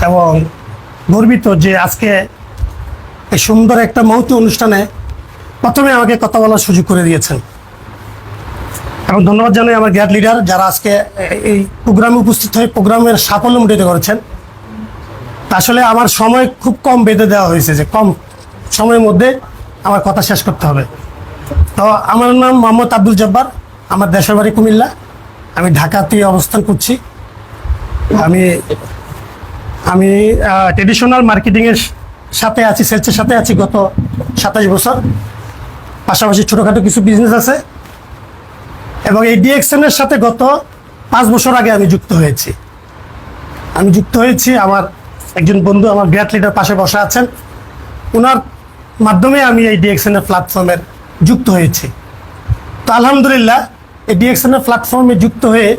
এবং গর্বিত যে আজকে এই সুন্দর একটা মহতি অনুষ্ঠানে প্রথমে আমাকে কথা বলার সুযোগ করে দিয়েছেন। এবং ধন্যবাদ জানাই আমার গ্যাট লিডার যারা আজকে এই প্রোগ্রামে উপস্থিত হয়ে প্রোগ্রামের সাফল্যমণ্ডিত করেছেন। আসলে আমার সময় খুব কম বেঁধে দেওয়া হয়েছে যে কম সময়ের মধ্যে আমার কথা শেষ করতে হবে। তো আমার নাম মোহাম্মদ আব্দুল জব্বার, আমার দেশের বাড়ি কুমিল্লা, আমি ঢাকাতে অবস্থান করছি। আমি ট্রেডিশনাল মার্কেটিংয়ের সাথে আছি, সেলসের সাথে আছি গত 27 বছর। পাশাপাশি ছোটোখাটো কিছু বিজনেস আছে এবং এই ডিএক্সএনের সাথে গত 5 বছর আগে আমি যুক্ত হয়েছি। আমার একজন বন্ধু আমার গ্যাট লিডার পাশে বসা আছেন, ওনার মাধ্যমে আমি এই ডিএক্সএনের প্ল্যাটফর্মের যুক্ত হয়েছি। তো আলহামদুলিল্লাহ এই ডিএক্সএনের প্ল্যাটফর্মে যুক্ত হয়ে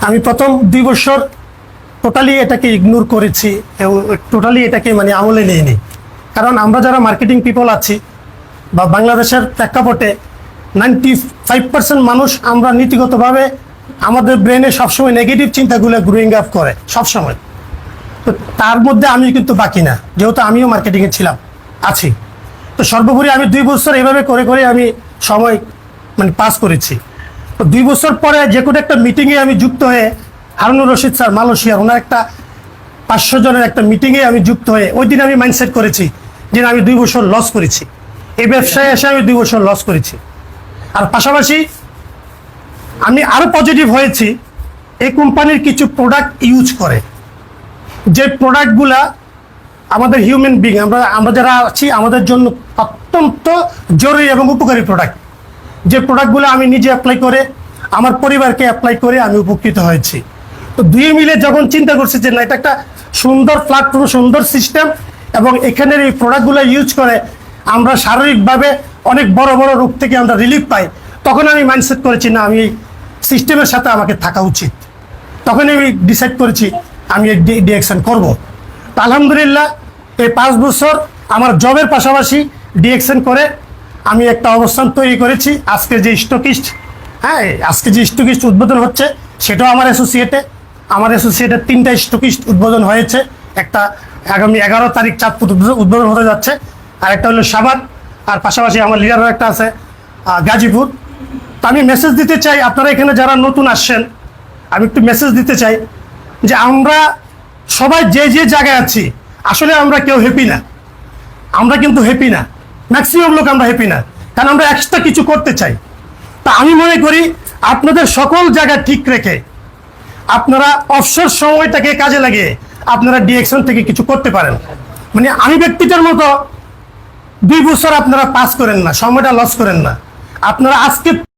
আমি প্রথম 2 বছর টোটালি এটাকে ইগনোর করেছি এবং টোটালি এটাকে আমলে নিইনি। কারণ আমরা যারা মার্কেটিং পিপল আছি বা বাংলাদেশের প্রেক্ষাপটে 95% মানুষ আমরা নীতিগতভাবে আমাদের ব্রেনে সবসময় নেগেটিভ চিন্তাগুলো গ্রোয়িং আপ করে সবসময়। তো তার মধ্যে আমি কিন্তু বাকি না, যেহেতু আমিও মার্কেটিংয়ে আছি। তো সর্বোপরি আমি 2 বছর এভাবে করে করে আমি সময় পাস করেছি। তো 2 বছর পরে যে কোনো একটা মিটিংয়ে আমি যুক্ত হয়ে হারুনুর রশিদ স্যার মালয়েশিয়ার ওনার একটা 500 জনের একটা মিটিংয়ে আমি যুক্ত হয়ে ওই দিন আমি মাইন্ডসেট করেছি যে আমি 2 বছর লস করেছি, এই ব্যবসায় এসে আমি 2 বছর লস করেছি। আর পাশাপাশি আমি আরও পজিটিভ হয়েছি, এই কোম্পানির কিছু প্রোডাক্ট ইউজ করে, যে প্রোডাক্টগুলা আমাদের হিউম্যান বিং আমরা যারা আছি আমাদের জন্য অত্যন্ত জরুরি এবং উপকারী প্রোডাক্ট, যে প্রোডাক্টগুলো আমি নিজে অ্যাপ্লাই করে আমার পরিবারকে অ্যাপ্লাই করে আমি উপকৃত হয়েছি। তো দুই মিলে যখন চিন্তা করছি যে না, এটা একটা সুন্দর প্ল্যাটফর্ম, সুন্দর সিস্টেম এবং এখানের এই প্রোডাক্টগুলো ইউজ করে আমরা শারীরিকভাবে অনেক বড় বড় রোগ থেকে আমরা রিলিফ পাই, তখন আমি মাইন্ডসেট করেছি না, আমি এই সিস্টেমের সাথে আমাকে থাকা উচিত। তখন আমি ডিসাইড করেছি আমি এই ডিএক্সএন করব। তো আলহামদুলিল্লাহ এই 5 বছর আমার জবের পাশাপাশি ডিএক্সএন করে আমি একটা অবস্থান তৈরি করেছি। আজকে যে স্টকিস্ট উদ্বোধন হচ্ছে সেটাও আমার অ্যাসোসিয়েটের 3টা স্টকিস্ট উদ্বোধন হয়েছে। একটা আগামী 11 তারিখ চাঁদপুর উদ্বোধন হতে যাচ্ছে, আর একটা হলো সাভার, আর পাশাপাশি আমার লিডারও একটা আছে গাজীপুর। তো আমি মেসেজ দিতে চাই, আপনারা এখানে যারা নতুন আসছেন আমি একটু মেসেজ দিতে চাই যে আমরা সবাই যে যে জায়গায় আছি আসলে আমরা কেউ হ্যাপি না, আমরা কিন্তু হ্যাপি না, ম্যাক্সিমাম লোক আমরা হ্যাপি না, কারণ আমরা এক্সট্রা কিছু করতে চাই। তা আমি মনে করি আপনাদের সকল জায়গা ঠিক রেখে আপনারা অবসর সময়টাকে কাজে লাগিয়ে আপনারা ডিএক্সএন থেকে কিছু করতে পারেন। আমি ব্যক্তিটার মতো 2 বছর আপনারা পাস করেন না, সময়টা লস করেন না। আপনারা আজকে